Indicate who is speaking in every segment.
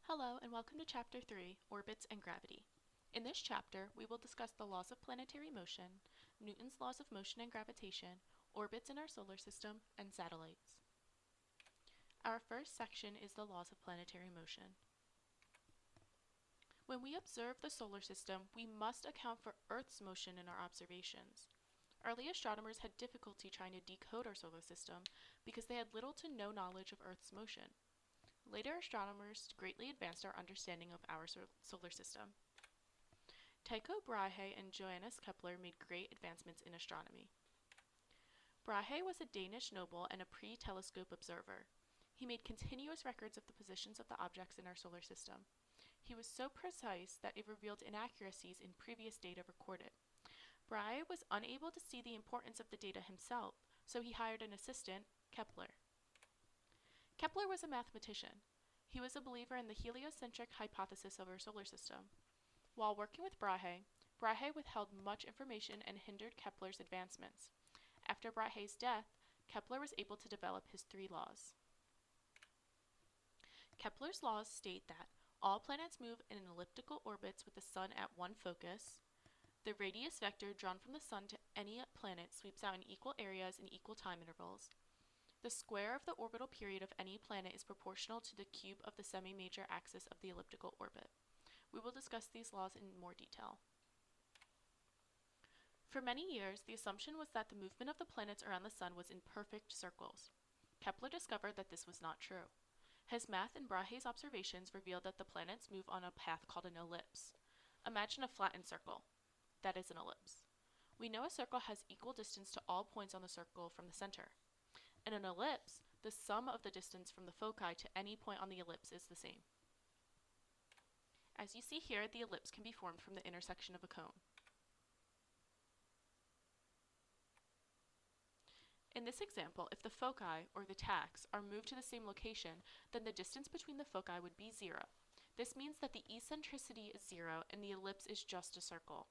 Speaker 1: Hello and welcome to Chapter 3, Orbits and Gravity. In this chapter, we will discuss the laws of planetary motion, Newton's laws of motion and gravitation, orbits in our solar system, and satellites. Our first section is the laws of planetary motion. When we observe the solar system, we must account for Earth's motion in our observations. Early astronomers had difficulty trying to decode our solar system because they had little to no knowledge of Earth's motion. Later astronomers greatly advanced our understanding of our solar system. Tycho Brahe and Johannes Kepler made great advancements in astronomy. Brahe was a Danish noble and a pre-telescope observer. He made continuous records of the positions of the objects in our solar system. He was so precise that it revealed inaccuracies in previous data recorded. Brahe was unable to see the importance of the data himself, so he hired an assistant, Kepler. Kepler was a mathematician. He was a believer in the heliocentric hypothesis of our solar system. While working with Brahe, Brahe withheld much information and hindered Kepler's advancements. After Brahe's death, Kepler was able to develop his three laws. Kepler's laws state that all planets move in elliptical orbits with the Sun at one focus. The radius vector drawn from the Sun to any planet sweeps out in equal areas and equal time intervals. The square of the orbital period of any planet is proportional to the cube of the semi-major axis of the elliptical orbit. We will discuss these laws in more detail. For many years, the assumption was that the movement of the planets around the Sun was in perfect circles. Kepler discovered that this was not true. His math and Brahe's observations revealed that the planets move on a path called an ellipse. Imagine a flattened circle. That is an ellipse. We know a circle has equal distance to all points on the circle from the center. In an ellipse, the sum of the distance from the foci to any point on the ellipse is the same. As you see here, the ellipse can be formed from the intersection of a cone. In this example, if the foci, or the tacks, are moved to the same location, then the distance between the foci would be 0. This means that the eccentricity is 0 and the ellipse is just a circle.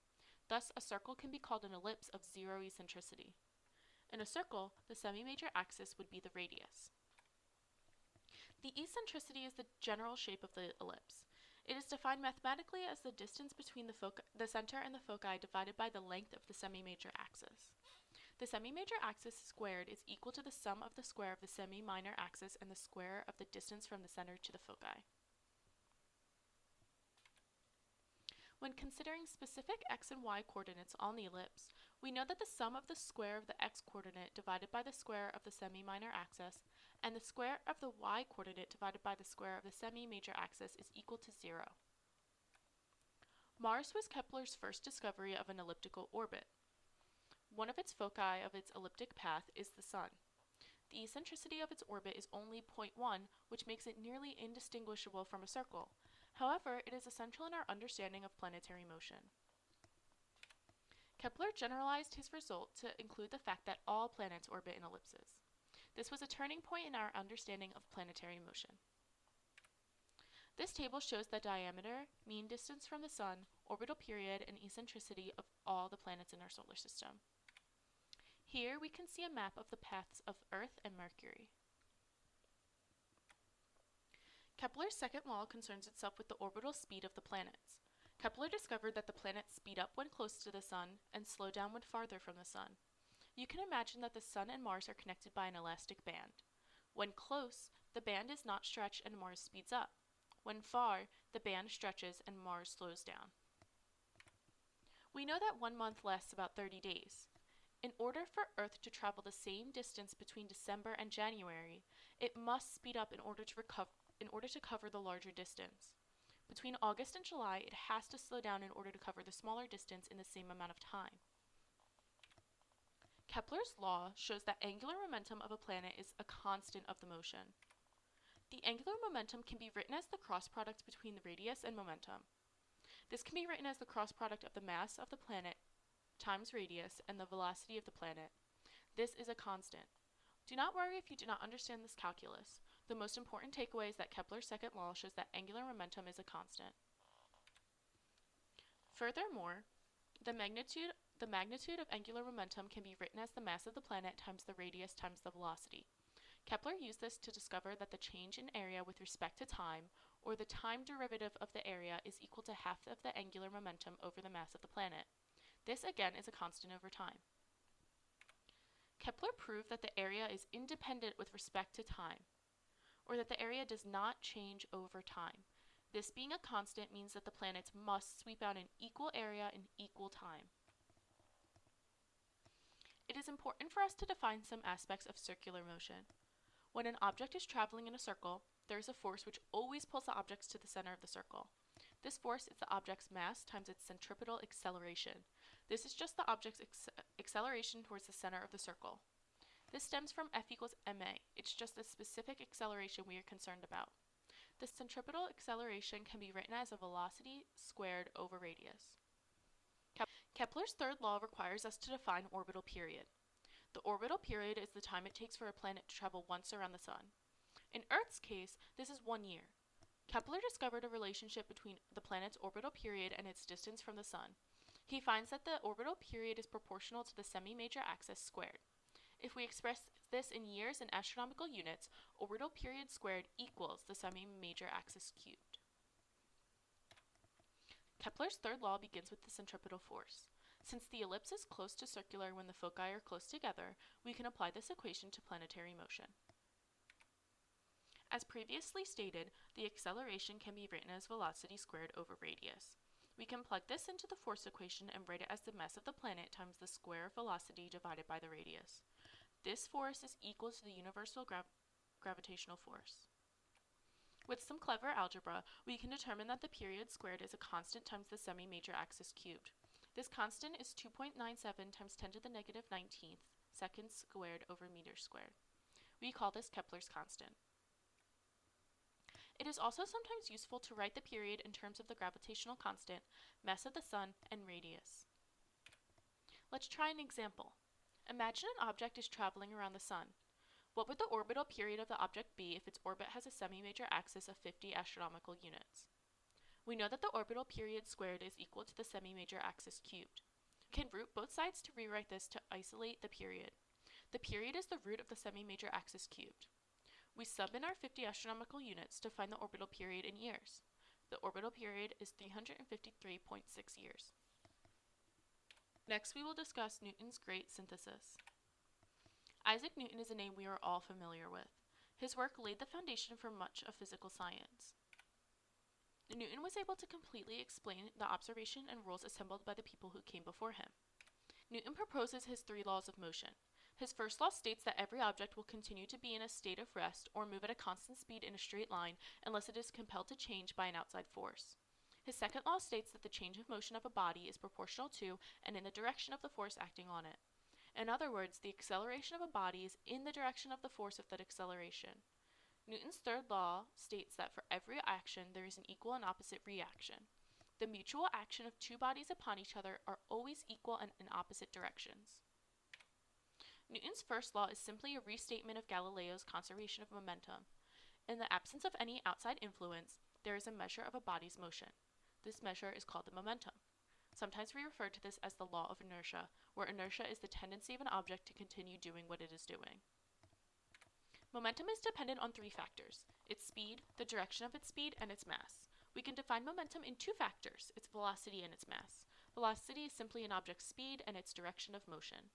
Speaker 1: Thus, a circle can be called an ellipse of 0 eccentricity. In a circle, the semi-major axis would be the radius. The eccentricity is the general shape of the ellipse. It is defined mathematically as the distance between the center and the foci divided by the length of the semi-major axis. The semi-major axis squared is equal to the sum of the square of the semi-minor axis and the square of the distance from the center to the foci. When considering specific x and y coordinates on the ellipse, we know that the sum of the square of the x-coordinate divided by the square of the semi-minor axis and the square of the y-coordinate divided by the square of the semi-major axis is equal to 0. Mars was Kepler's first discovery of an elliptical orbit. One of its foci of its elliptic path is the Sun. The eccentricity of its orbit is only 0.1, which makes it nearly indistinguishable from a circle. However, it is essential in our understanding of planetary motion. Kepler generalized his result to include the fact that all planets orbit in ellipses. This was a turning point in our understanding of planetary motion. This table shows the diameter, mean distance from the Sun, orbital period, and eccentricity of all the planets in our solar system. Here we can see a map of the paths of Earth and Mercury. Kepler's second law concerns itself with the orbital speed of the planets. Kepler discovered that the planets speed up when close to the Sun and slow down when farther from the Sun. You can imagine that the Sun and Mars are connected by an elastic band. When close, the band is not stretched and Mars speeds up. When far, the band stretches and Mars slows down. We know that 1 month lasts about 30 days. In order for Earth to travel the same distance between December and January, it must speed up in order to cover the larger distance. Between August and July, it has to slow down in order to cover the smaller distance in the same amount of time. Kepler's law shows that angular momentum of a planet is a constant of the motion. The angular momentum can be written as the cross product between the radius and momentum. This can be written as the cross product of the mass of the planet times radius and the velocity of the planet. This is a constant. Do not worry if you do not understand this calculus. The most important takeaway is that Kepler's second law shows that angular momentum is a constant. Furthermore, the magnitude of angular momentum can be written as the mass of the planet times the radius times the velocity. Kepler used this to discover that the change in area with respect to time, or the time derivative of the area, is equal to half of the angular momentum over the mass of the planet. This again is a constant over time. Kepler proved that the area is independent with respect to time, or that the area does not change over time. This being a constant means that the planets must sweep out an equal area in equal time. It is important for us to define some aspects of circular motion. When an object is traveling in a circle, there is a force which always pulls the objects to the center of the circle. This force is the object's mass times its centripetal acceleration. This is just the object's acceleration towards the center of the circle. This stems from F equals ma. It's just the specific acceleration we are concerned about. The centripetal acceleration can be written as a velocity squared over radius. Kepler's third law requires us to define orbital period. The orbital period is the time it takes for a planet to travel once around the Sun. In Earth's case, this is 1 year. Kepler discovered a relationship between the planet's orbital period and its distance from the Sun. He finds that the orbital period is proportional to the semi-major axis squared. If we express this in years and astronomical units, orbital period squared equals the semi-major axis cubed. Kepler's third law begins with the centripetal force. Since the ellipse is close to circular when the foci are close together, we can apply this equation to planetary motion. As previously stated, the acceleration can be written as velocity squared over radius. We can plug this into the force equation and write it as the mass of the planet times the square of velocity divided by the radius. This force is equal to the universal gravitational force. With some clever algebra, we can determine that the period squared is a constant times the semi-major axis cubed. This constant is 2.97 times 10 to the negative 19th seconds squared over meters squared. We call this Kepler's constant. It is also sometimes useful to write the period in terms of the gravitational constant, mass of the Sun, and radius. Let's try an example. Imagine an object is traveling around the Sun. What would the orbital period of the object be if its orbit has a semi-major axis of 50 astronomical units? We know that the orbital period squared is equal to the semi-major axis cubed. We can root both sides to rewrite this to isolate the period. The period is the root of the semi-major axis cubed. We sub in our 50 astronomical units to find the orbital period in years. The orbital period is 353.6 years. Next, we will discuss Newton's great synthesis. Isaac Newton is a name we are all familiar with. His work laid the foundation for much of physical science. Newton was able to completely explain the observation and rules assembled by the people who came before him. Newton proposes his 3 laws of motion. His first law states that every object will continue to be in a state of rest or move at a constant speed in a straight line unless it is compelled to change by an outside force. His second law states that the change of motion of a body is proportional to and in the direction of the force acting on it. In other words, the acceleration of a body is in the direction of the force of that acceleration. Newton's third law states that for every action there is an equal and opposite reaction. The mutual action of 2 bodies upon each other are always equal and in opposite directions. Newton's first law is simply a restatement of Galileo's conservation of momentum. In the absence of any outside influence, there is a measure of a body's motion. This measure is called the momentum. Sometimes we refer to this as the law of inertia, where inertia is the tendency of an object to continue doing what it is doing. Momentum is dependent on 3 factors: its speed, the direction of its speed, and its mass. We can define momentum in 2 factors: its velocity and its mass. Velocity is simply an object's speed and its direction of motion.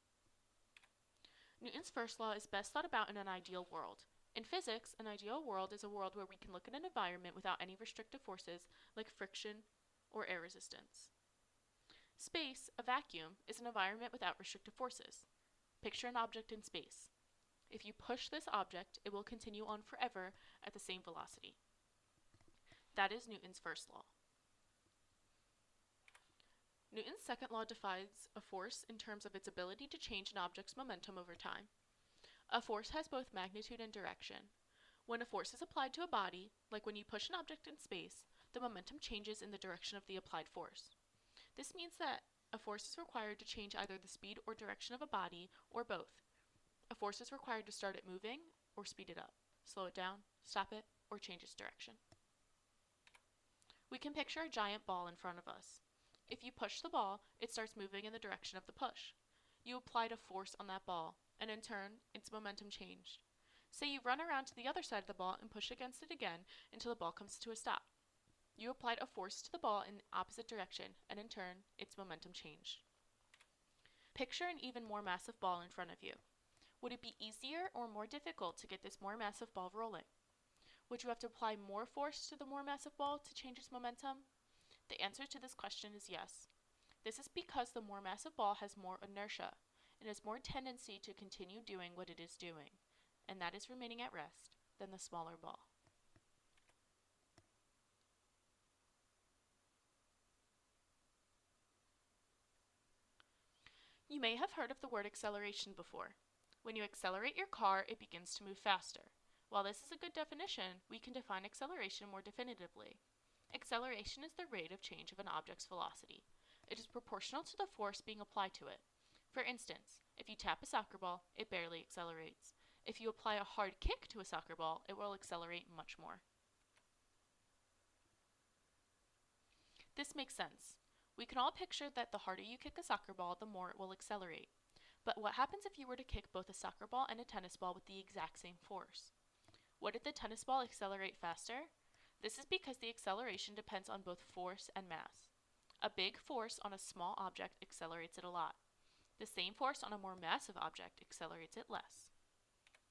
Speaker 1: Newton's first law is best thought about in an ideal world. In physics, an ideal world is a world where we can look at an environment without any restrictive forces like friction or air resistance. Space, a vacuum, is an environment without restrictive forces. Picture an object in space. If you push this object, it will continue on forever at the same velocity. That is Newton's first law. Newton's second law defines a force in terms of its ability to change an object's momentum over time. A force has both magnitude and direction. When a force is applied to a body, like when you push an object in space, the momentum changes in the direction of the applied force. This means that a force is required to change either the speed or direction of a body, or both. A force is required to start it moving or speed it up, slow it down, stop it, or change its direction. We can picture a giant ball in front of us. If you push the ball, it starts moving in the direction of the push. You applied a force on that ball, and in turn, its momentum changed. Say you run around to the other side of the ball and push against it again until the ball comes to a stop. You applied a force to the ball in the opposite direction, and in turn, its momentum changed. Picture an even more massive ball in front of you. Would it be easier or more difficult to get this more massive ball rolling? Would you have to apply more force to the more massive ball to change its momentum? The answer to this question is yes. This is because the more massive ball has more inertia and has more tendency to continue doing what it is doing, and that is remaining at rest, than the smaller ball. You may have heard of the word acceleration before. When you accelerate your car, it begins to move faster. While this is a good definition, we can define acceleration more definitively. Acceleration is the rate of change of an object's velocity. It is proportional to the force being applied to it. For instance, if you tap a soccer ball, it barely accelerates. If you apply a hard kick to a soccer ball, it will accelerate much more. This makes sense. We can all picture that the harder you kick a soccer ball, the more it will accelerate. But what happens if you were to kick both a soccer ball and a tennis ball with the exact same force? Would the tennis ball accelerate faster? This is because the acceleration depends on both force and mass. A big force on a small object accelerates it a lot. The same force on a more massive object accelerates it less.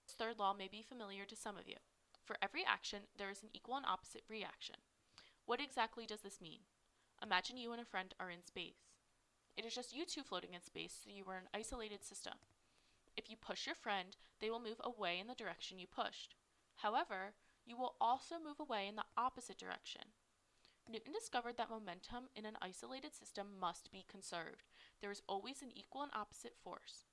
Speaker 1: This third law may be familiar to some of you. For every action, there is an equal and opposite reaction. What exactly does this mean? Imagine you and a friend are in space. It is just you two floating in space, so you are an isolated system. If you push your friend, they will move away in the direction you pushed. However, you will also move away in the opposite direction. Newton discovered that momentum in an isolated system must be conserved. There is always an equal and opposite force.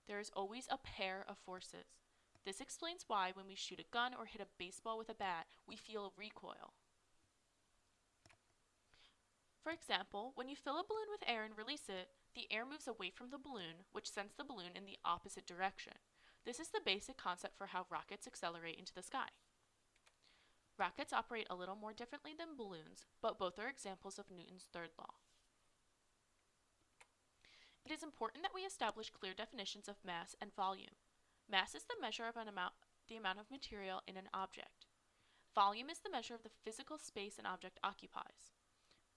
Speaker 1: There is always a pair of forces. This explains why when we shoot a gun or hit a baseball with a bat, we feel a recoil. For example, when you fill a balloon with air and release it, the air moves away from the balloon, which sends the balloon in the opposite direction. This is the basic concept for how rockets accelerate into the sky. Rockets operate a little more differently than balloons, but both are examples of Newton's third law. It is important that we establish clear definitions of mass and volume. Mass is the measure of the amount of material in an object. Volume is the measure of the physical space an object occupies.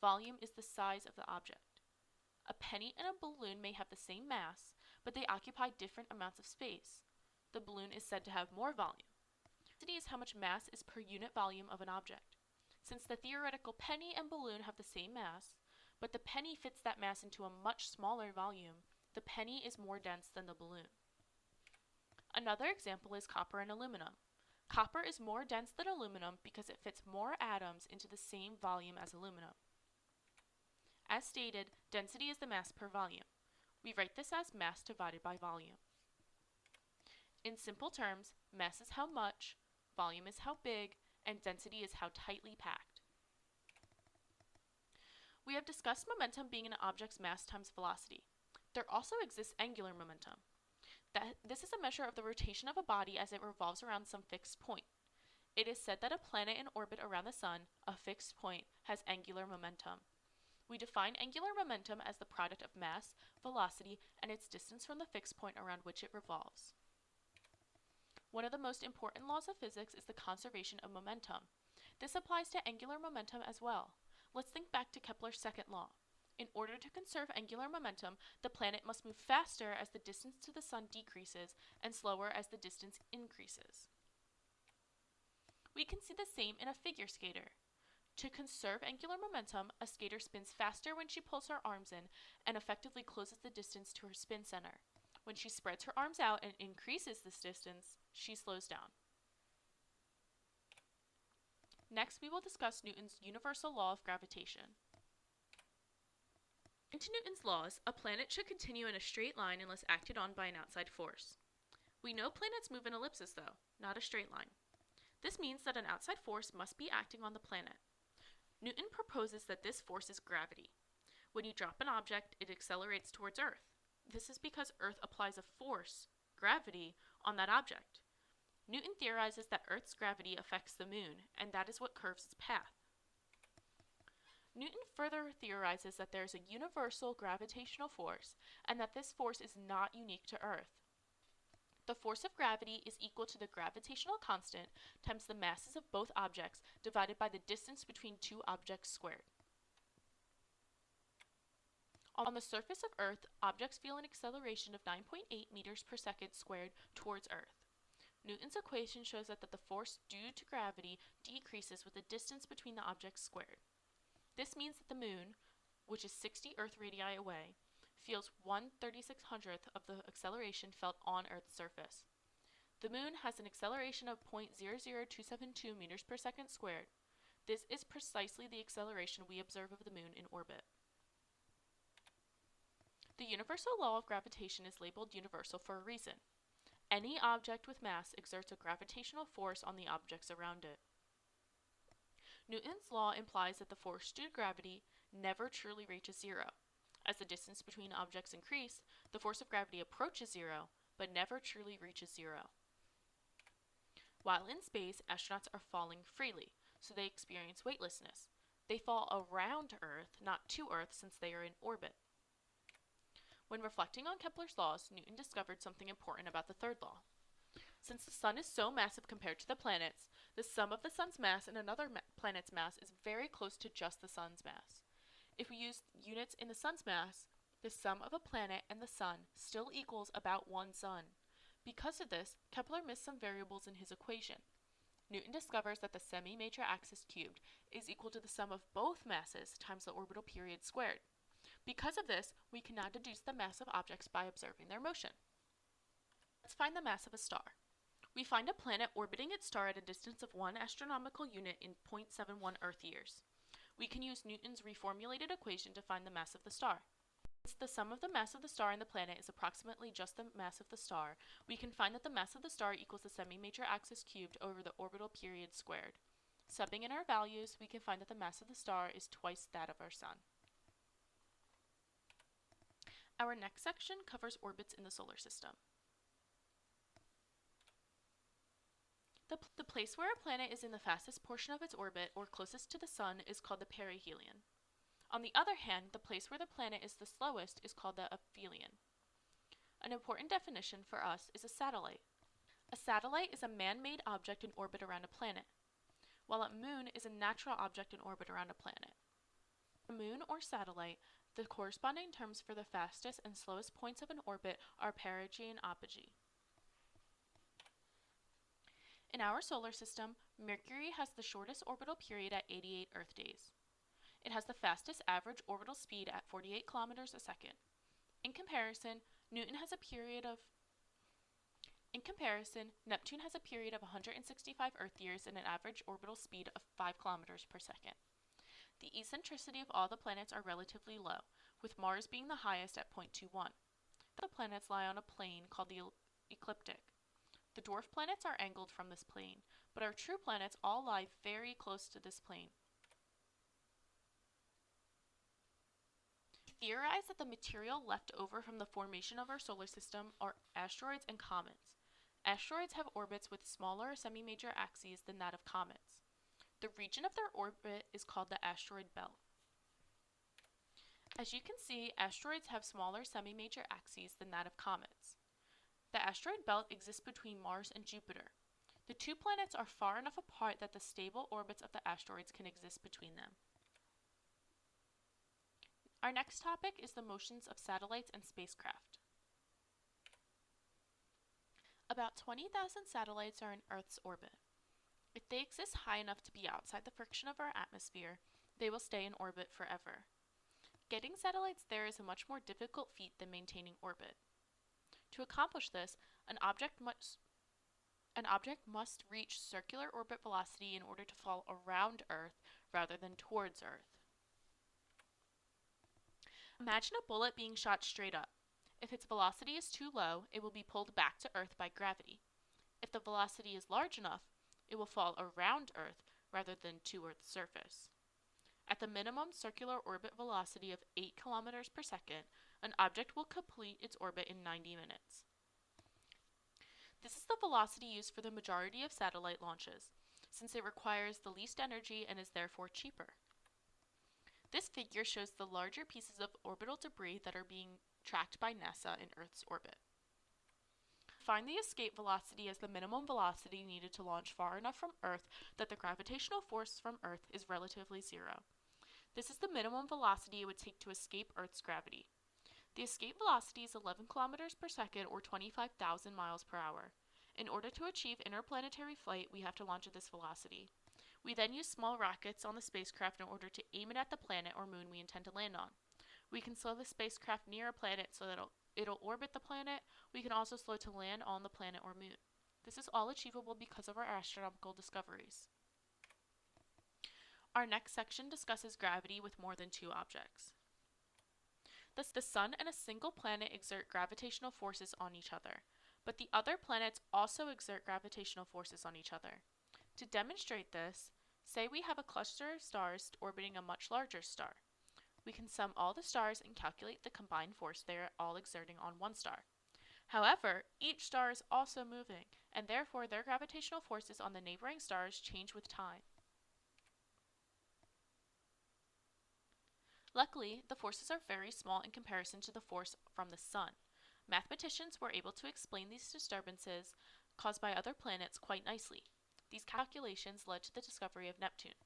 Speaker 1: Volume is the size of the object. A penny and a balloon may have the same mass, but they occupy different amounts of space. The balloon is said to have more volume. Density is how much mass is per unit volume of an object. Since the theoretical penny and balloon have the same mass, but the penny fits that mass into a much smaller volume, the penny is more dense than the balloon. Another example is copper and aluminum. Copper is more dense than aluminum because it fits more atoms into the same volume as aluminum. As stated, density is the mass per volume. We write this as mass divided by volume. In simple terms, mass is how much, volume is how big, and density is how tightly packed. We have discussed momentum being an object's mass times velocity. There also exists angular momentum. This is a measure of the rotation of a body as it revolves around some fixed point. It is said that a planet in orbit around the sun, a fixed point, has angular momentum. We define angular momentum as the product of mass, velocity, and its distance from the fixed point around which it revolves. One of the most important laws of physics is the conservation of momentum. This applies to angular momentum as well. Let's think back to Kepler's second law. In order to conserve angular momentum, the planet must move faster as the distance to the sun decreases and slower as the distance increases. We can see the same in a figure skater. To conserve angular momentum, a skater spins faster when she pulls her arms in and effectively closes the distance to her spin center. When she spreads her arms out and increases this distance, she slows down. Next, we will discuss Newton's universal law of gravitation. According to Newton's laws, a planet should continue in a straight line unless acted on by an outside force. We know planets move in ellipses though, not a straight line. This means that an outside force must be acting on the planet. Newton proposes that this force is gravity. When you drop an object, it accelerates towards Earth. This is because Earth applies a force, gravity, on that object. Newton theorizes that Earth's gravity affects the moon, and that is what curves its path. Newton further theorizes that there is a universal gravitational force, and that this force is not unique to Earth. The force of gravity is equal to the gravitational constant times the masses of both objects divided by the distance between two objects squared. On the surface of Earth, objects feel an acceleration of 9.8 meters per second squared towards Earth. Newton's equation shows that the force due to gravity decreases with the distance between the objects squared. This means that the Moon, which is 60 Earth radii away, feels 1/3600th of the acceleration felt on Earth's surface. The Moon has an acceleration of 0.00272 meters per second squared. This is precisely the acceleration we observe of the Moon in orbit. The universal law of gravitation is labeled universal for a reason. Any object with mass exerts a gravitational force on the objects around it. Newton's law implies that the force due to gravity never truly reaches zero. As the distance between objects increases, the force of gravity approaches zero, but never truly reaches zero. While in space, astronauts are falling freely, so they experience weightlessness. They fall around Earth, not to Earth, since they are in orbit. When reflecting on Kepler's laws, Newton discovered something important about the third law. Since the Sun is so massive compared to the planets, the sum of the Sun's mass and another planet's mass is very close to just the Sun's mass. If we use units in the Sun's mass, the sum of a planet and the Sun still equals about one Sun. Because of this, Kepler missed some variables in his equation. Newton discovers that the semi-major axis cubed is equal to the sum of both masses times the orbital period squared. Because of this, we can now deduce the mass of objects by observing their motion. Let's find the mass of a star. We find a planet orbiting its star at a distance of 1 astronomical unit in 0.71 Earth years. We can use Newton's reformulated equation to find the mass of the star. Since the sum of the mass of the star and the planet is approximately just the mass of the star, we can find that the mass of the star equals the semi-major axis cubed over the orbital period squared. Subbing in our values, we can find that the mass of the star is twice that of our Sun. Our next section covers orbits in the solar system. The place where a planet is in the fastest portion of its orbit, or closest to the Sun, is called the perihelion. On the other hand, the place where the planet is the slowest is called the aphelion. An important definition for us is a satellite. A satellite is a man-made object in orbit around a planet, while a moon is a natural object in orbit around a planet. A moon or satellite, the corresponding terms for the fastest and slowest points of an orbit are perigee and apogee. In our solar system, Mercury has the shortest orbital period at 88 Earth days. It has the fastest average orbital speed at 48 kilometers a second. In comparison, Neptune has a period of 165 Earth years and an average orbital speed of 5 kilometers per second. The eccentricity of all the planets are relatively low, with Mars being the highest at 0.21. The planets lie on a plane called the ecliptic. The dwarf planets are angled from this plane, but our true planets all lie very close to this plane. We theorize that the material left over from the formation of our solar system are asteroids and comets. Asteroids have orbits with smaller semi-major axes than that of comets. The region of their orbit is called the asteroid belt. As you can see, asteroids have smaller semi-major axes than that of comets. The asteroid belt exists between Mars and Jupiter. The two planets are far enough apart that the stable orbits of the asteroids can exist between them. Our next topic is the motions of satellites and spacecraft. About 20,000 satellites are in Earth's orbit. If they exist high enough to be outside the friction of our atmosphere, they will stay in orbit forever. Getting satellites there is a much more difficult feat than maintaining orbit. To accomplish this, an object must reach circular orbit velocity in order to fall around Earth rather than towards Earth. Imagine a bullet being shot straight up. If its velocity is too low, it will be pulled back to Earth by gravity. If the velocity is large enough, it will fall around Earth rather than to Earth's surface. At the minimum circular orbit velocity of 8 kilometers per second, an object will complete its orbit in 90 minutes. This is the velocity used for the majority of satellite launches, since it requires the least energy and is therefore cheaper. This figure shows the larger pieces of orbital debris that are being tracked by NASA in Earth's orbit. Find the escape velocity as the minimum velocity needed to launch far enough from Earth that the gravitational force from Earth is relatively zero. This is the minimum velocity it would take to escape Earth's gravity. The escape velocity is 11 kilometers per second or 25,000 miles per hour. In order to achieve interplanetary flight, we have to launch at this velocity. We then use small rockets on the spacecraft in order to aim it at the planet or moon we intend to land on. We can slow the spacecraft near a planet so that it'll orbit the planet. We can also slow to land on the planet or moon. This is all achievable because of our astronomical discoveries. Our next section discusses gravity with more than two objects. Thus, the Sun and a single planet exert gravitational forces on each other, but the other planets also exert gravitational forces on each other. To demonstrate this, say we have a cluster of stars orbiting a much larger star. We can sum all the stars and calculate the combined force they are all exerting on one star. However, each star is also moving, and therefore their gravitational forces on the neighboring stars change with time. Luckily, the forces are very small in comparison to the force from the Sun. Mathematicians were able to explain these disturbances caused by other planets quite nicely. These calculations led to the discovery of Neptune.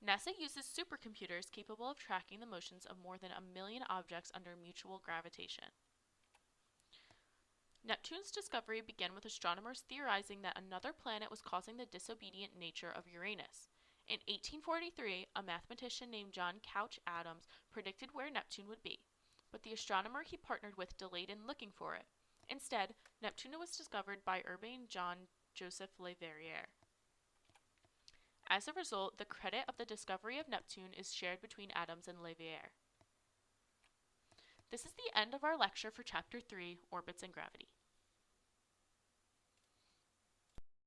Speaker 1: NASA uses supercomputers capable of tracking the motions of more than 1 million objects under mutual gravitation. Neptune's discovery began with astronomers theorizing that another planet was causing the disobedient nature of Uranus. In 1843, a mathematician named John Couch Adams predicted where Neptune would be, but the astronomer he partnered with delayed in looking for it. Instead, Neptune was discovered by Urbain Jean Joseph Leverrier. As a result, the credit of the discovery of Neptune is shared between Adams and Leverrier. This is the end of our lecture for Chapter 3, Orbits and Gravity.